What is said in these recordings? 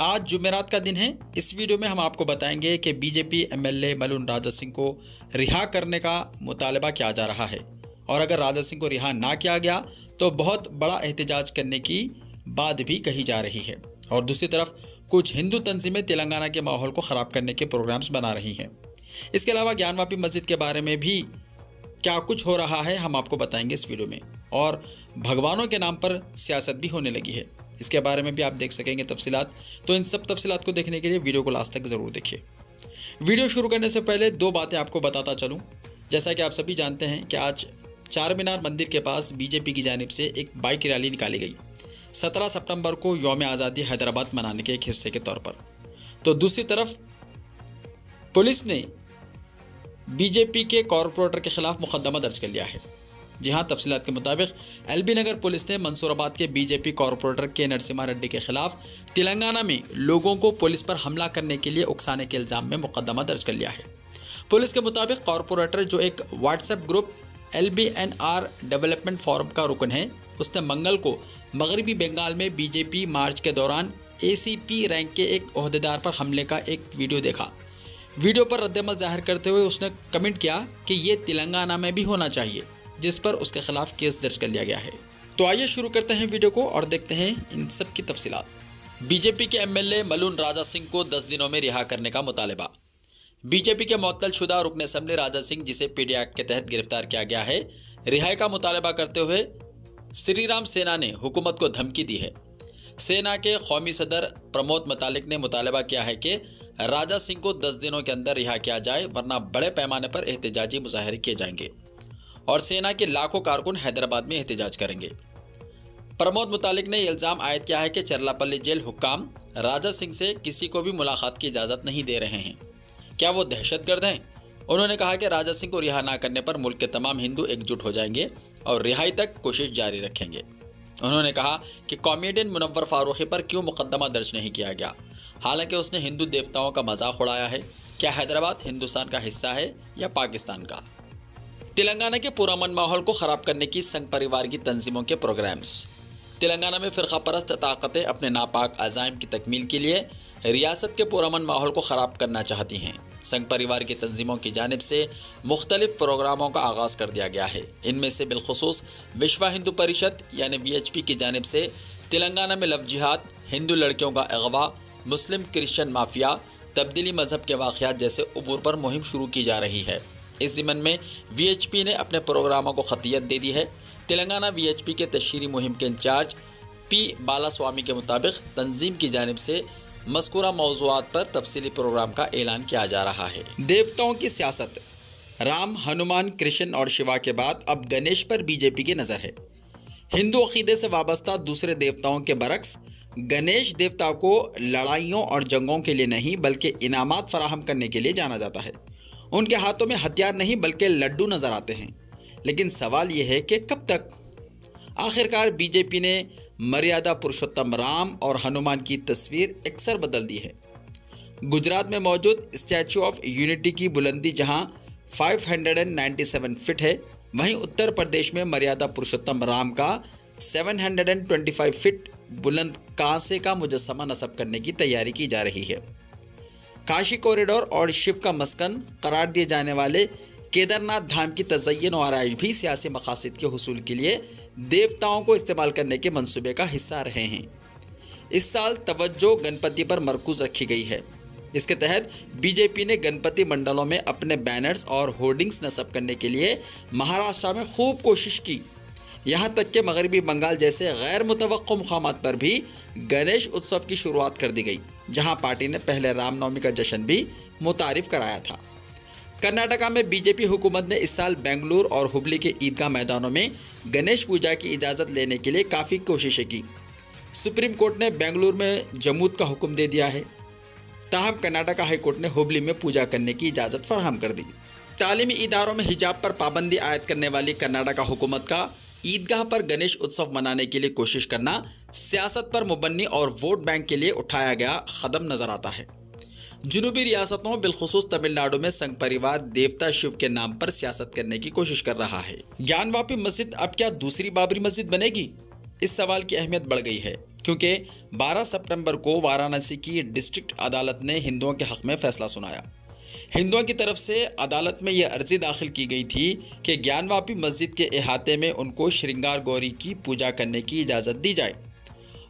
आज जुमेरात का दिन है। इस वीडियो में हम आपको बताएंगे कि बीजेपी एमएलए मलून राजा सिंह को रिहा करने का मुतालबा किया जा रहा है और अगर राजा सिंह को रिहा ना किया गया तो बहुत बड़ा एहतजाज करने की बात भी कही जा रही है। और दूसरी तरफ कुछ हिंदू तंजीमें तेलंगाना के माहौल को ख़राब करने के प्रोग्राम्स बना रही हैं। इसके अलावा ज्ञानवापी मस्जिद के बारे में भी क्या कुछ हो रहा है हम आपको बताएंगे इस वीडियो में। और भगवानों के नाम पर सियासत भी होने लगी है, इसके बारे में भी आप देख सकेंगे तफसीलात। तो इन सब तफसीलात को देखने के लिए वीडियो को लास्ट तक ज़रूर देखिए। वीडियो शुरू करने से पहले दो बातें आपको बताता चलूँ। जैसा कि आप सभी जानते हैं कि आज चार मीनार मंदिर के पास बीजेपी की जानिब से एक बाइक रैली निकाली गई 17 सितंबर को यौम आज़ादी हैदराबाद मनाने के एक हिस्से के तौर पर। तो दूसरी तरफ पुलिस ने बीजेपी के कॉरपोरेटर के खिलाफ मुकदमा दर्ज कर लिया है। जी हाँ, तफसीलात के मुताबिक एलबी नगर पुलिस ने मंसूराबाद के बीजेपी कॉरपोरेटर के नरसिम्हा रेड्डी के खिलाफ तेलंगाना में लोगों को पुलिस पर हमला करने के लिए उकसाने के इल्ज़ाम में मुकदमा दर्ज कर लिया है। पुलिस के मुताबिक कॉरपोरेटर जो एक WhatsApp group LBNR development forum का रुकन है, उसने मंगल को मगरबी बंगाल में बीजेपी मार्च के दौरान ACP रैंक के एक ओहदेदार पर हमले का एक वीडियो देखा। वीडियो पर रद्दमल जाहिर करते हुए उसने कमेंट किया कि ये तेलंगाना में भी होना चाहिए, जिस पर उसके खिलाफ केस दर्ज कर लिया गया है। तो आइए शुरू करते हैं वीडियो को और देखते हैं इन सब की तफसीलात। बीजेपी के एमएलए मलून राजा सिंह को 10 दिनों में रिहा करने का मुतालबा। बीजेपी के मुअत्तल शुदा रुकन असेंबली राजा सिंह, जिसे PD एक्ट के तहत गिरफ्तार किया गया है, रिहाई का मुतालबा करते हुए श्री राम सेना ने हुकूमत को धमकी दी है। सेना के कौमी सदर प्रमोद मतालिक ने मुतालबा किया है कि राजा सिंह को 10 दिनों के अंदर रिहा किया जाए, वरना बड़े पैमाने पर एहतजाजी मुजाहरे किए जाएंगे और सेना के लाखों कारकुन हैदराबाद में एहतजाज करेंगे। प्रमोद मुतालिक ने इल्ज़ाम आयद किया है कि चरलापल्ली जेल हुक्काम राजा सिंह से किसी को भी मुलाकात की इजाज़त नहीं दे रहे हैं। क्या वो दहशतगर्द हैं? उन्होंने कहा कि राजा सिंह को रिहा ना करने पर मुल्क के तमाम हिंदू एकजुट हो जाएंगे और रिहाई तक कोशिश जारी रखेंगे। उन्होंने कहा कि कॉमेडियन मुनव्वर फारूकी पर क्यों मुकदमा दर्ज नहीं किया गया, हालांकि उसने हिंदू देवताओं का मजाक उड़ाया है। क्या हैदराबाद हिंदुस्तान का हिस्सा है या पाकिस्तान का? तेलंगाना के पुरअमन माहौल को ख़राब करने की संघ परिवार की तंजीमों के प्रोग्राम्स। तेलंगाना में फ़िरका परस्त ताकतें अपने नापाक अज़ाइम की तकमील के लिए रियासत के पुरअमन माहौल को ख़राब करना चाहती हैं। संघ परिवार की तंजीमों की जानिब से मुख्तलिफ प्रोग्रामों का आगाज़ कर दिया गया है। इनमें से बिलखुसूस विश्व हिंदू परिषद यानी VHP की जानिब से तेलंगाना में लव जिहाद, हिंदू लड़कियों का अगवा, मुस्लिम क्रिश्चियन माफिया, तब्दीली मजहब के वाक़यात जैसे उबूर पर मुहिम शुरू की जा रही है। इस ज़िमन में VHP ने अपने प्रोग्रामों को खतियत दे दी है। तेलंगाना VHP के तशहीरी मुहिम के इंचार्ज P बालास्वामी के मुताबिक तंजीम की जानिब से मज़कूरा मौज़ूआत पर तफसीली प्रोग्राम का ऐलान किया जा रहा है। देवताओं की सियासत। राम, हनुमान, कृष्ण और शिवा के बाद अब गणेश पर बीजेपी की नज़र है। हिंदू अक़ीदे से वाबस्ता दूसरे देवताओं के बरक्स गणेश देवता को लड़ाइयों और जंगों के लिए नहीं बल्कि इनामात फराहम करने के लिए जाना जाता है। उनके हाथों में हथियार नहीं बल्कि लड्डू नज़र आते हैं। लेकिन सवाल यह है कि कब तक? आखिरकार बीजेपी ने मर्यादा पुरुषोत्तम राम और हनुमान की तस्वीर अक्सर बदल दी है। गुजरात में मौजूद स्टैचू ऑफ यूनिटी की बुलंदी जहां 597 फीट है, वहीं उत्तर प्रदेश में मर्यादा पुरुषोत्तम राम का 725 फीट बुलंद कांसे का मुजस्समा नस्ब करने की तैयारी की जा रही है। काशी कॉरिडोर और शिव का मस्कन करार दिए जाने वाले केदारनाथ धाम की तज़य्युन और आराइश भी सियासी मकासद के हुसूल के लिए देवताओं को इस्तेमाल करने के मंसूबे का हिस्सा रहे हैं। इस साल तवज्जो गणपति पर मरकूज रखी गई है। इसके तहत बीजेपी ने गणपति मंडलों में अपने बैनर्स और होर्डिंग्स नस्ब करने के लिए महाराष्ट्र में खूब कोशिश की। यहाँ तक कि मगरबी बंगाल जैसे गैर मुतवक्को मुकामात पर भी गणेश उत्सव की शुरुआत कर दी गई, जहाँ पार्टी ने पहले रामनवमी का जश्न भी मुतारिफ कराया था। कर्नाटका में बीजेपी हुकूमत ने इस साल बेंगलुरु और हुबली के ईदगाह मैदानों में गणेश पूजा की इजाज़त लेने के लिए काफ़ी कोशिशें की। सुप्रीम कोर्ट ने बेंगलुरु में जमूत का हुक्म दे दिया है, ताहम कर्नाटका हाई कोर्ट ने हुबली में पूजा करने की इजाज़त फराहम कर दी। तालीमी इदारों में हिजाब पर पाबंदी आयद करने वाली कर्नाटका हुकूमत का ईदगाह पर गणेश उत्सव मनाने के लिए कोशिश करना सियासत पर मुबन्नी और वोट बैंक के लिए उठाया गया कदम नजर आता है। जुनूबी रियासतों बिलखुसूस तमिलनाडु में संघ परिवार देवता शिव के नाम पर सियासत करने की कोशिश कर रहा है। ज्ञानवापी मस्जिद अब क्या दूसरी बाबरी मस्जिद बनेगी? इस सवाल की अहमियत बढ़ गई है क्योंकि 12 सितंबर को वाराणसी की डिस्ट्रिक्ट अदालत ने हिंदुओं के हक में फैसला सुनाया। हिंदुओं की तरफ से अदालत में यह अर्जी दाखिल की गई थी कि ज्ञानवापी मस्जिद के अहाते में उनको श्रृंगार गौरी की पूजा करने की इजाज़त दी जाए,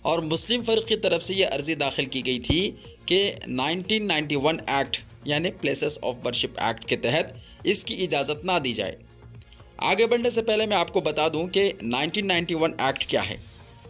और मुस्लिम फ़र्क़ की तरफ से यह अर्जी दाखिल की गई थी कि 1991 एक्ट यानी प्लेसेस ऑफ वर्शिप एक्ट के तहत इसकी इजाज़त ना दी जाए। आगे बढ़ने से पहले मैं आपको बता दूं कि 1991 एक्ट क्या है।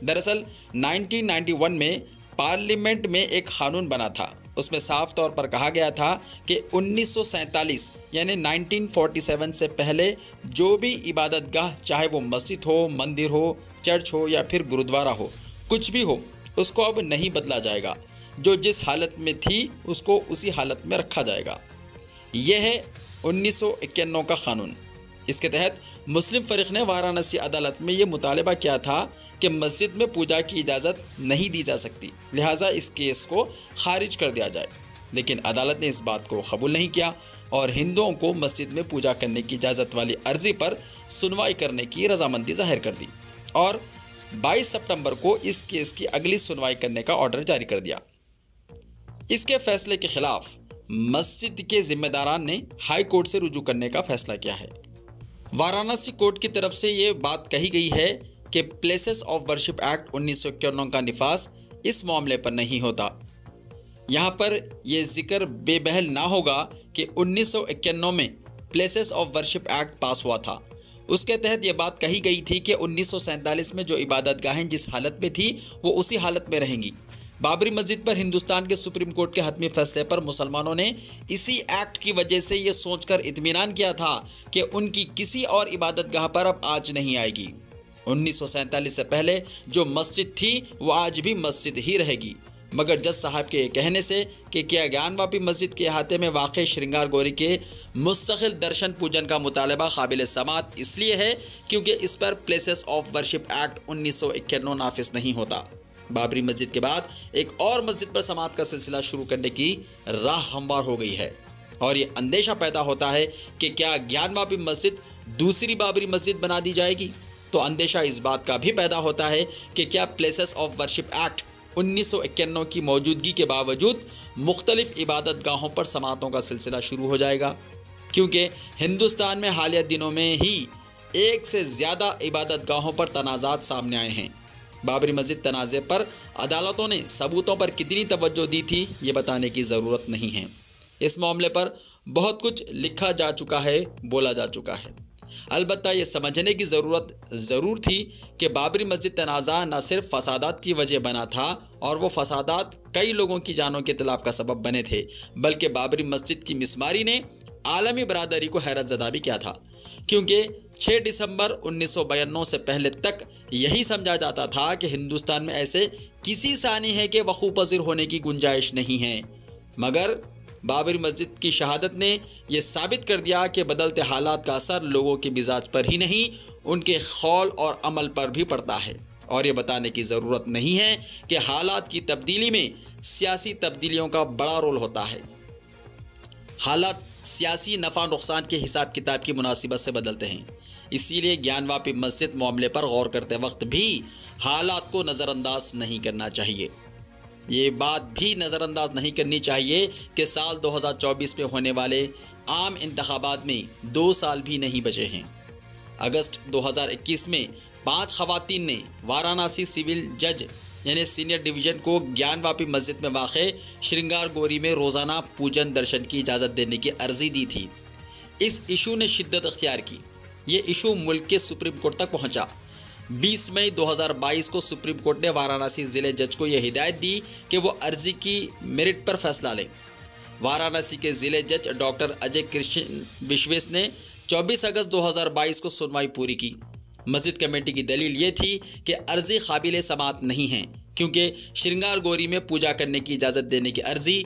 दरअसल 1991 में पार्लियामेंट में एक कानून बना था। उसमें साफ तौर पर कहा गया था कि 1947 यानी 1947 से पहले जो भी इबादतगाह, चाहे वो मस्जिद हो, मंदिर हो, चर्च हो या फिर गुरुद्वारा हो, कुछ भी हो, उसको अब नहीं बदला जाएगा। जो जिस हालत में थी उसको उसी हालत में रखा जाएगा। यह है 1991 का कानून। इसके तहत मुस्लिम फ़रीक़ ने वाराणसी अदालत में ये मुतालबा किया था कि मस्जिद में पूजा की इजाज़त नहीं दी जा सकती, लिहाजा इस केस को खारिज कर दिया जाए। लेकिन अदालत ने इस बात को कबूल नहीं किया और हिंदुओं को मस्जिद में पूजा करने की इजाज़त वाली अर्जी पर सुनवाई करने की रजामंदी जाहिर कर दी और 22 सितंबर को इस केस की अगली सुनवाई करने का ऑर्डर जारी कर दिया। इसके फैसले के खिलाफ मस्जिद के जिम्मेदारान ने हाई कोर्ट से रुजू करने का फैसला किया है। वाराणसी कोर्ट की तरफ से ये बात कही गई है कि प्लेसेस ऑफ वर्शिप एक्ट 1991 का निफाज इस मामले पर नहीं होता। यहाँ पर यह जिक्र बेबहल ना होगा कि 1991 में प्लेसेस ऑफ वर्शिप एक्ट पास हुआ था। उसके तहत यह बात कही गई थी कि 1947 में जो इबादतगाहें जिस हालत में थी वो उसी हालत में रहेंगी। बाबरी मस्जिद पर हिंदुस्तान के सुप्रीम कोर्ट के हतमी फैसले पर मुसलमानों ने इसी एक्ट की वजह से ये सोचकर इत्मीनान किया था कि उनकी किसी और इबादतगाह पर अब आँच नहीं आएगी। 1947 से पहले जो मस्जिद थी वो आज भी मस्जिद ही रहेगी। मगर जज साहब के कहने से कि क्या ज्ञानवापी मस्जिद के अहाते में वाक़ श्रृंगार गौरी के मुस्तकिल दर्शन पूजन का मुतालबा काबिल समात इसलिए है क्योंकि इस पर प्लेसेस ऑफ वर्शिप एक्ट 1991 नाफिज नहीं होता। बाबरी मस्जिद के बाद एक और मस्जिद पर समात का सिलसिला शुरू करने की राह हमवार हो गई है और ये अंदेशा पैदा होता है कि क्या ज्ञानवापी मस्जिद दूसरी बाबरी मस्जिद बना दी जाएगी। तो अंदेशा इस बात का भी पैदा होता है कि क्या प्लेसेस ऑफ वर्शिप एक्ट 1991 की मौजूदगी के बावजूद मुख्तलिफ इबादत गाहों पर समातों का सिलसिला शुरू हो जाएगा, क्योंकि हिंदुस्तान में हालिया दिनों में ही एक से ज़्यादा इबादत गाहों पर तनाज़ात सामने आए हैं। बाबरी मस्जिद तनाज़े पर अदालतों ने सबूतों पर कितनी तवज्जो दी थी ये बताने की ज़रूरत नहीं है। इस मामले पर बहुत कुछ लिखा जा चुका है, बोला जा चुका है। अलबत्ता ये समझने की ज़रूरत ज़रूर थी कि बाबरी मस्जिद तनाज़ा न सिर्फ फसादात की वजह बना था और वो फसादात कई लोगों की जानों के इतलाफ़ का सबब बने थे, बल्कि बाबरी मस्जिद की मिसमारी ने आलमी बरादरी को हैरत ज़दा भी किया था, क्योंकि 6 दिसंबर 1992 से पहले तक यही समझा जाता था कि हिंदुस्तान में ऐसे किसी सानी है कि वक़ूफ़ पज़ीर होने की गुंजाइश नहीं है। मगर बाबरी मस्जिद की शहादत ने यह साबित कर दिया कि बदलते हालात का असर लोगों के मिजाज पर ही नहीं उनके खौल और अमल पर भी पड़ता है। और ये बताने की ज़रूरत नहीं है कि हालात की तब्दीली में सियासी तब्दीलियों का बड़ा रोल होता है। हालात सियासी नफ़ा नुकसान के हिसाब किताब की मुनासिबत से बदलते हैं, इसीलिए ज्ञानवापी मस्जिद मामले पर गौर करते वक्त भी हालात को नज़रअंदाज नहीं करना चाहिए। ये बात भी नज़रअंदाज नहीं करनी चाहिए कि साल 2024 में होने वाले आम इंतखाबात में 2 साल भी नहीं बचे हैं। अगस्त 2021 में 5 खवातीन ने वाराणसी सिविल जज यानी सीनियर डिवीज़न को ज्ञानवापी मस्जिद में वाक़े श्रृंगार गौरी में रोज़ाना पूजन दर्शन की इजाज़त देने की अर्ज़ी दी थी। इस इशू ने शिद्दत अख्तियार की। ये इशू मुल्क के सुप्रीम कोर्ट तक पहुंचा। 20 मई 2022 को सुप्रीम कोर्ट ने वाराणसी ज़िले जज को यह हिदायत दी कि वो अर्जी की मेरिट पर फैसला लें। वाराणसी के ज़िले जज डॉक्टर अजय कृष्ण विश्वेश ने 24 अगस्त 2022 को सुनवाई पूरी की। मस्जिद कमेटी की दलील ये थी कि अर्जी काबिल समात नहीं है, क्योंकि श्रृंगार गौरी में पूजा करने की इजाज़त देने की अर्जी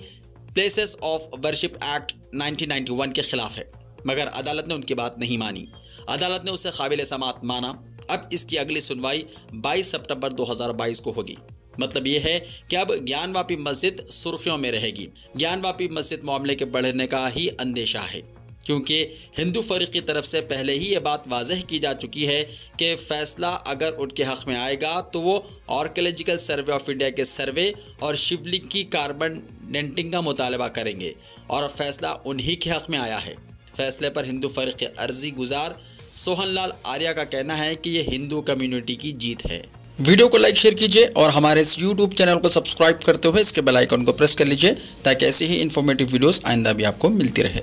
प्लेसेस ऑफ वर्शिप एक्ट 1991 के खिलाफ है। मगर अदालत ने उनकी बात नहीं मानी। अदालत ने उसे काबिल समात माना। अब इसकी अगली सुनवाई 22 सितंबर 2022 को होगी। मतलब ये है कि अब ज्ञानवापी मस्जिद सुर्खियों में रहेगी। ज्ञानवापी मस्जिद मामले के बढ़ने का ही अंदेशा है। क्योंकि हिंदू फरीक की तरफ से पहले ही ये बात वाज़ह की जा चुकी है कि फ़ैसला अगर उनके हक़ में आएगा तो वो आर्कियोलॉजिकल सर्वे ऑफ इंडिया के सर्वे और शिवलिंग की कार्बन डेंटिंग का मुतालबा करेंगे और फ़ैसला उन्हीं के हक़ में आया है। फ़ैसले पर हिंदू फरीक के अर्जी गुजार सोहन लाल आर्या का कहना है कि ये हिंदू कम्युनिटी की जीत है। वीडियो को लाइक शेयर कीजिए और हमारे इस यूट्यूब चैनल को सब्सक्राइब करते हुए इसके बेल आइकन को प्रेस कर लीजिए ताकि ऐसे ही इन्फॉर्मेटिव वीडियोस आइंदा भी आपको मिलती रहे।